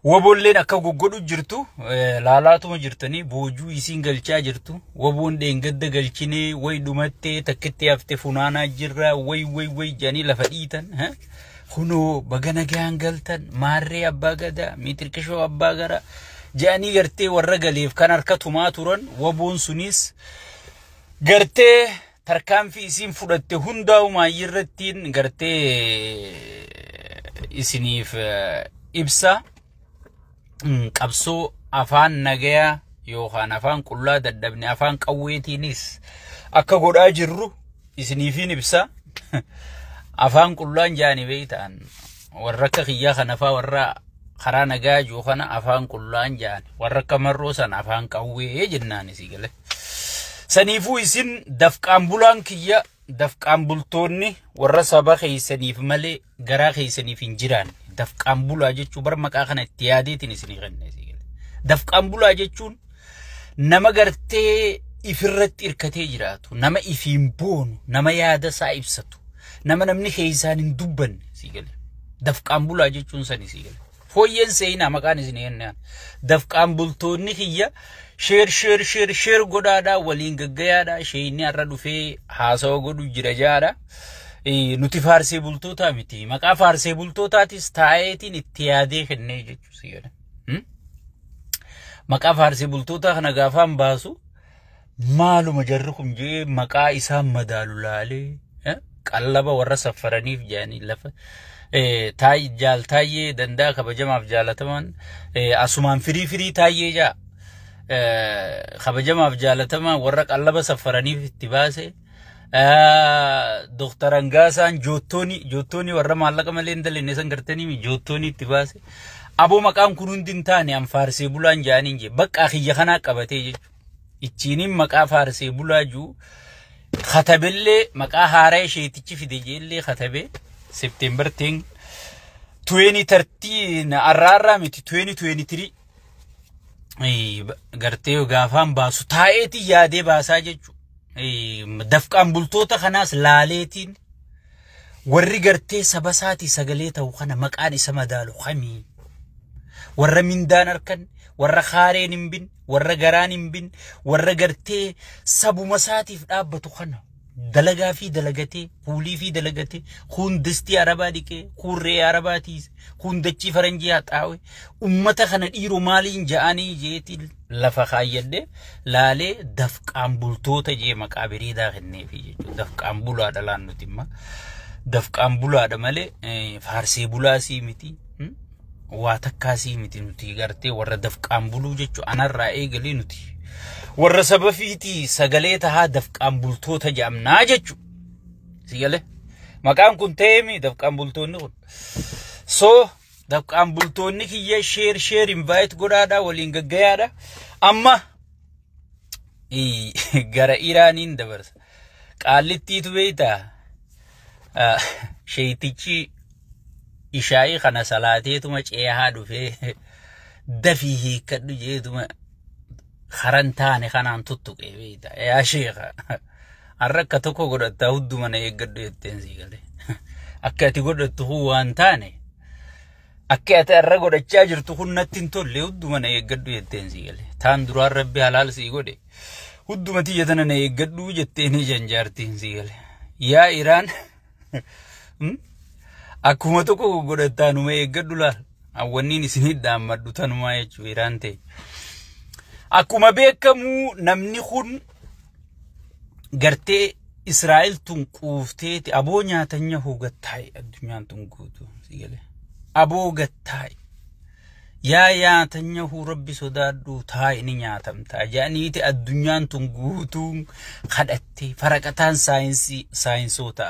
Waboolleen akka goggodhu jirtu laalaatuma jirtanii boojuu isiin galchaa jirtu waboon dheengadda galchinee way dhumattee takkitti hafte funaanaa jirra way janii lafa dhiitan kunoo bagana gaan galtan maarree abbaa gadaa miitirkishoo abbaa gara janii gartee warra galeef kan harka tumaa turan waboon sunis gartee tarkaanfii isiin fudhatte hundaa'umaa irrattiin gartee isiniif ibsa qabsoo afaan nagaya yookaan afaan qullaa daddabne afaan qawweetiinis akka godhaa jirru isiniifin ibsa afaan qullaan jaani beeytaan warra akka xiyyaa kana faa warra karaa nagaa jiru kana afaan qullaan jaani warra akka marroo sana afaan qawwee jennaan isii gale saniifuu isin dafqaan bulaan kiyya dafqaan bultoonni warra saba keeysaniif malee garaa keeysaniif hin jiraan dafqaan bulaa jechuun bar maqaa kana itti yaadeetiin isinii kenne isii gale dafqaan bulaa jechuun nama gartee ifirratti irkatee jiraatu nama ifiin boonu nama yaada isaa ibsatu nama namni keeysaan hin dubbanne isii gale dafqaan bulaa jechuun san isii gale fooyyeen seenaa maqaan isinii kennaan dafqaan bultoonni kiyya sheer godhaadhaa waliin gaggayaadhaa sheeyni har'a dhufee haasawa godhu jira jaadha nuti faarsee bultootaa miti maqaa faarsee bultootaatis taa'eetiin itti yaadee kennee jechuu si gale maqaa faarsee bultootaa kana gaafaan baasu maaluma jarri kun jee maqaa isaan madaalu laalee qallaba warra safaraniif jaanii lafa taayee dandaa kabajamaaf jaalataman asumaan firii taayee jaa kabajamaaf jaalataman warra qallaba safaraniif itti baase Dr. Angaasaan joottooni warra maallaqa malee hin dalinne san gartanii joottooni itti baase aboo maqaan kun hundi hin taane an faarsee bulaan jaaniin jee baqqaa kiyya kanaa qabatee jechuudha ichiiniin maqaa faarsee bulaa juu khatabellee maqaa haaraa isheetichi fide jeellee khatabe September 10 2013 arraarraa miti 2023 gartee gaafaan baasu taa'eetii yaadee baasaa jechuudha dafqaan bultoota kanaas laaleetiin warri gartee saba isaatii sagalee ta'u kana maqaan isa madaalu kamii warra mindaan harkan warra khaareen hin bin warra garaan hin bin warra gartee sabuma isaatiif dhaabbatu kana dalagaa fi dalagatee kuulii fi dalagatee kun distii arabaa dhiqee kun ree arabaatiis kun dachii faranjii haxaawe ummata kana dhiiroo maaliin ja'anii jeetiin lafa kaayyadde laalee dafqaan bultoota jee maqaa biriidaa kenneefi jechuudha dafqaan bulaadha laannuti imma dafqaan bulaadha malee faarsee bulaasii miti waa takkaasii miti nuti gartee warra dafqaan buluu jechuudha anarraa eegalee nuti warra saba fiitii sagalee tahaa dafqaan bultoota jedhamnaa jechuudha si galee maqaan kun ta'eemi dafqaan bultoonni kun so dafqaan bultoonni kiyya sheer invite godhaadhaa waliin gaggayaadha amma gara Iraaniin dabarsa qaallittiitu beeytaa sheeytichi ishaa'ii kana salaateetuma ceehaa dhufee dafii hiikkadhu jeetuma kharantaane kanaan tuttuqee beeytaa yaa sheekha har'a akka tokko godhattaa hudduma na eeggadhu jetteen sii galee akka ati godhattu waan taane akka ati har'a godhachaa jirtu kun natti hin tolle hudduma na eeggadhu jetteen sii galee taan duraan rabbi halaal sii godhe hudduma tiyyatana na eeggadhu jetteenii janjaartiin sii galee yaa Iraan akkuma tokko godhattaa numa eeggadhu laal awwanniin isinii dhaammadhu tanumaa jechuu Iraan ta'e akkuma beekamu namni kun gartee Israa'el tun quufteeti aboo nyaatanya hogattaa'e addunyaan tun guutuu si galee aboo gattaa'e yaa nyaatanya hu rabbi sodaadhu taa'e ni nyaatamtaa jaaniiti addunyaan tun guutuu kadhatte faraqataan saayinsoota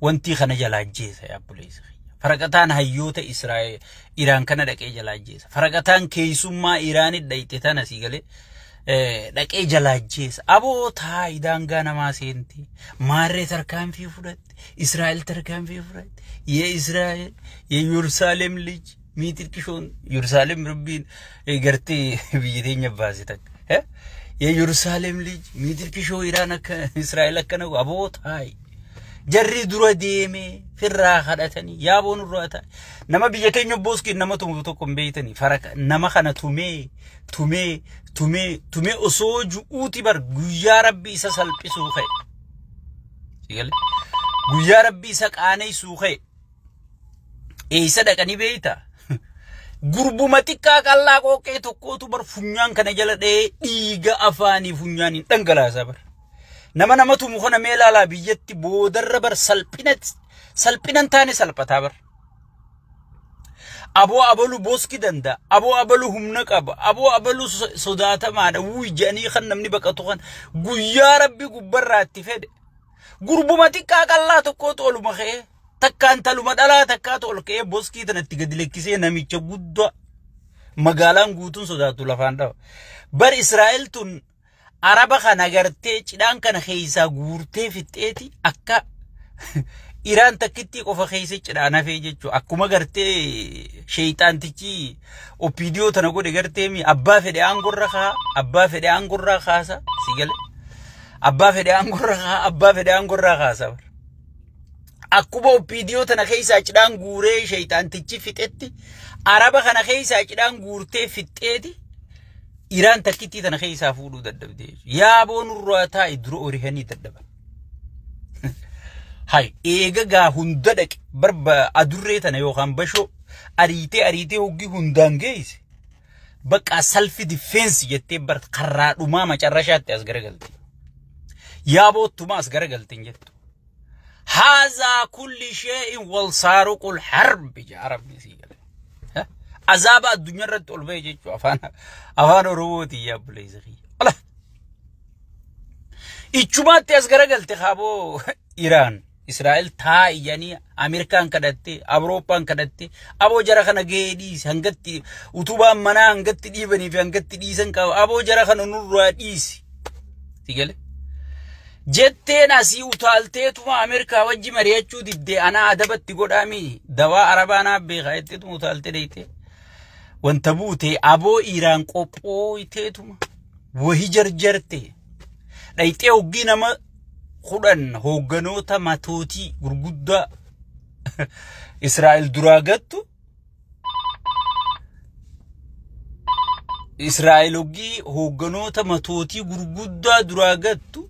wanti kana jalaajeessa yaa buleessa faraqataan hayyoota Israa'el Iraan kana dhaqee jalaajeessa faraqataan keeysummaa Iraan dhayte tana si galee dhaqee jalaajeessa aboo taa'e daangaa namaa seenti maarree tarkaanfii fudhatte Israa'el tarkaanfii fudhatte yee Israa'el yee Yerusaalem lij miitirkishoon Yerusaalem rabbiin gartee biyya teenya baase takka yee Yerusaalem lij miitirkishoo Iraan akka Israa'el akkana aboo taa'e jarri dura deeme firraa kadhatanii yaaboon urraata nama biyya keenya booski nama tumu tokko mbeeytanii faraka nama kana tumee osoo ju'uuti bar guyyaa rabbi isa salphisuu ka'e sigale guyyaa rabbi isa qaaneessuu ka'e eessa dhaqanii beeyta gurbuma xiqqaa qallaa qooqee tokkootu bar funyaan kana jala dhee dhiiga afaanii funyaaniin dhangalaasaa bar nama tumu kana meelaalaa biyyatti boodarra bar salphinan taane salphataa bar aboo abalu booski danda aboo abalu humna qaba aboo abalu sodaatamaadha wuy jedhanii kan namni baqatu kan guyyaa rabbi gubbarraatti fedhe gurbuma xiqqaa qallaa tokkootu oluma ka'ee takkaan taluma dhalaa takkaatu ol ka'ee booskii tanatti gadi lekkisee namicha guddaa magaalaan guutuun sodaatu lafaan dhawa bar Israa'el tun araba kana gartee cidhaan kana keeysaa guurtee fixxeeti akka Iraan takkitti qofa keeysa cidhaan hafee jechuu akkuma gartee sheeyxaantichi opiidiyoo tana godhe gartee mi abbaa fedhe aangorraa kaasa sigale abbaa fedhe aangorraa kaasa akkuma opiidiyoo tana keeysaa cidhaan guuree sheeyxaantichi fixetti araba kana keeysaa cidhaan guurtee fixxeeti Iraan takkitti tana keeysaa fuudhuu dadhabde yaaboon urraa taa'e dura orihanii dadhaban hay eega gaa hunda dhaqe barba adurree tana yookaan bashoo ariitee hoggi hundaan geeyse baqa self defense jettee bar karraa dhumaa macarrashaatti as garagalte yaabootuma as garagalte jettu haza kulli shay'in wal saruqul harb ja rabbi sigale azaba addunya irratti ol ba'e jechu afaan oromooti yaa buleezii ala ichumaatti as garagalte xaaboo Iraan Israa'el taa'iyanii Ameerikaan kadhatte Awurooppaan kadhatte aboo jara kana geedhiis hangatti utubaan manaa hangatti dhiibanii fi hangatti dhiisan qaba aboo jara kana nurraa dhiisi sigale jetteen asii utaalteetuma Ameerikaa wajji mari'achuu diddee anaa adabatti godhaami dawaa arabaanaa beekaa jetteetuma utaaltee deeyte wanta buute aboo Iraan qophooyteetuma wahii jarjarte dhayxee hoggii nama kudhan hoogganoota matootii gurguddaa Israa'el duraa gattu Israa'el hoggii hoogganoota matootii gurguddaa duraa gattu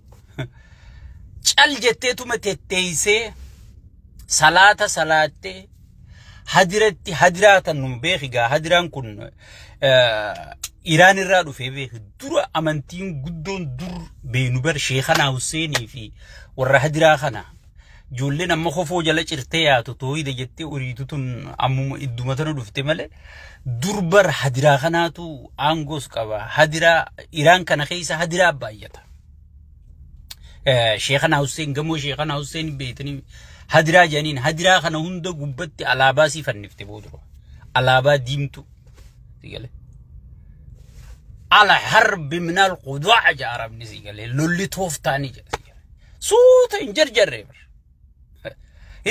cal jetteetuma tetteeysee salaata salaattee hadiratti hadiraatan nu beekigaa hadiraan kun Iraan irraa dhufee beeki dura amantiin guddoon dur beenu bar Sheekhanaa Huseenii fi warra hadiraa kana ijoolleen amma kofoo jala cirtee yaatu tooyida jettee uriitu tun ammuma idduma tana dhufte malee dur bar hadiraa kanaatu aangoos qaba hadiraa Iraan kana keessa hadiraa baay'ata Sheekhanaa Huseen gamoo Sheekhanaa Huseen beetanii hadiraa janiin hadiraa kana hunda gubbatti alaabaa si fannifte booduro alaabaa diimtu sigale على حرب من القضاء جارب نسيقال لولي توفتاني جاسيقال سوتا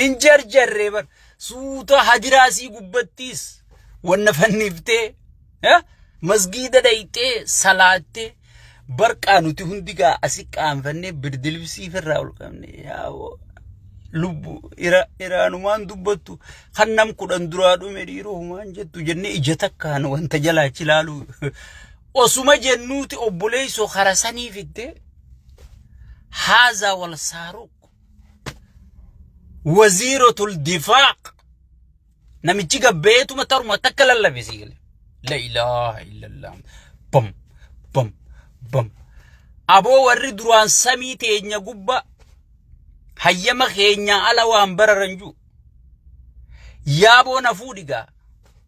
انجر جريبر سوتا حجراسي قبتيس ونفنفتي مسجد دايتي صلاتي بركانو تهندقا اسيق آنفني بردلبسي في الراول قمني ياو لبو إيرانو مان دبتو خنم قدن درادو مريرو مان جتو جنة إجتك كانو وانت جلا چلالو وسما جنوتي أبوليسو خرساني فيدي هذا والساروق وزيرة الدفاع نمتيجا بيتو متارو متكال الله بيسيقلي لا إله إلا الله بم بم بم أبو وري دروان سميتي إنيا قبا هيما خينيا على وانبر رنجو يابو نفوديقا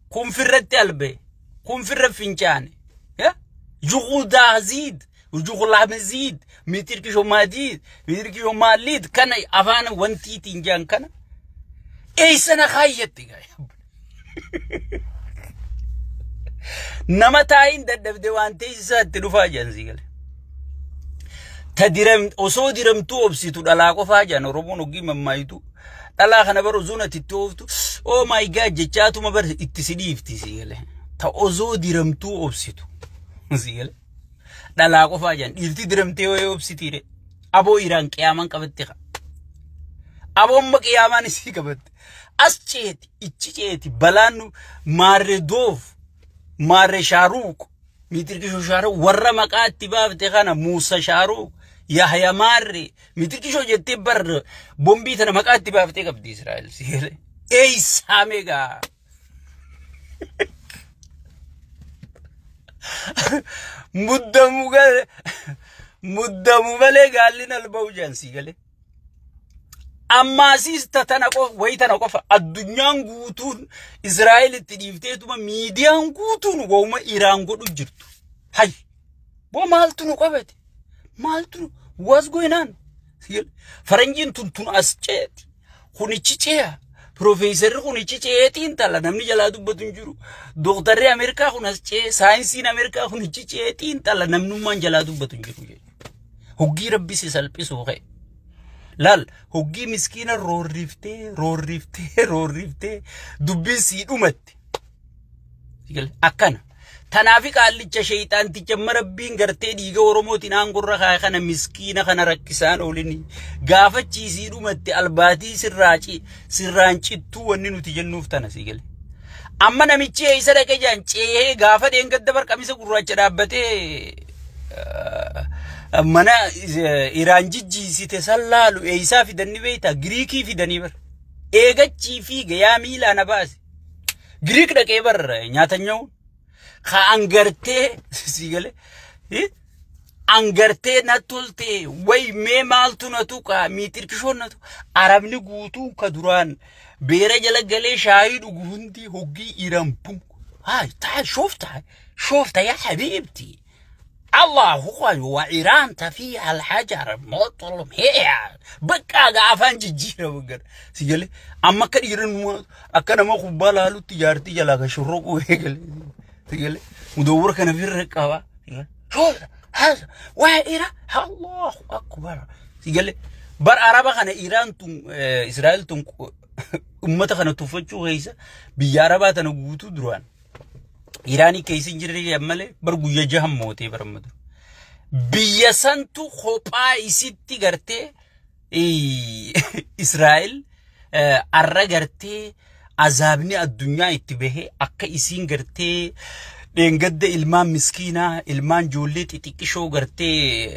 كون في الرد البي كون في الرد فينجاني جوغو دازيد وجوغو لامزيد ميتيركي شو ماديد ميتيركي شو ماليد كان أفانا وانتي تنجان كان أي سنة خايتي نما تاين ديوان تيسا تلوفا جانزيغل تديرم أصو ديرم توبسيتو دلاقو فاجان روبونو جيم مايتو دلاقا نبرو زونة تتوفتو او ماي جاد جيشاتو مبر اتسديف تيسيغل تا أصو ديرم توبسيتو زيل دلاقو فاجان إلتي درمتي ويوبسيتيري أبو إيران كيامان قبتيخا أبوم قيامان إسي كبت أسجيت إتجيت بلانو ماردوف مار شاروك ميتركشو شاروك ورا مقات تباب تخانا موسى شاروك يحيى ماري ميتركشو جتي بر بومبي تنا مقات تباب تكب دي إسرائيل سيلي أي ساميغا مدمو غالي قال لنا البوجان سيغلي أما سيس تتنقف ويتنقف الدنيا غوتون إسرائيل تديفتيتو ميديا غوتون وما إيران غوتو جرتو هاي بو مالتو نقفت مالتو what's going on فرنجين تنتون أسجيت خوني تشيشيا بروفيسور خوني تشيشيتين تالا نمني جلادو بتنجرو دكتور أمريكا خوني تشيشي ساينسين أمريكا خوني تشيشيتين تالا نمنو من جلادو بتنجرو هوجي ربي سيسالبي سوغي لال هوجي مسكينة روريفتي دبين سيد أمت أكنا تنافي قال لي شيطان تجمع ربين قرتي ديجا ورموتين أنقر خايخنا مسكينة خنا ركسان أوليني قافت شيء أمت الباتي سرانشي تو وننو تجنوف تناسيقل أما نمشي أي سرقة جان شيء قافت إنك دبر كميسة قرّاج رابطة منا إيران جيجي ستسلالو إيسا في دني بيتا غريكي في دني بر إيجا في غيامي لا نباس غريك دا كيبر نياتا نيو خا أنغرتي سيغلي أنغرتي نتولتي وي مي مالتو نتوكا ميتر كشون نتو عربني غوتو كدوران بيرا جلق غلي شاهد وغوندي هوغي إيران بوم هاي تعال شوفتها يا حبيبتي الله هو وإيران تفيها الحجر مطلوب هي بقى قافان جيجيرا بقر سيقلي أما كان إيران أكنا ما خبالا له تجارتي جلاك شروق وهيقلي سيقلي مدور كان في الرقابة شو هذا وإيران الله أكبر سيقلي بر عربا كان إيران تون إسرائيل تون أمتا كان تفتشو غيسا بياربا تنقوتو دروان إيراني كيسين جري يمله برجو يجهم موتي برمدو بيسنتو خوبا إسيتي غرتي إسرائيل أرّا غرتي عذابني الدنيا اتبه أكا إسين غرتي لنقد إلمان مسكينة إلمان جولي تتكشو غرتي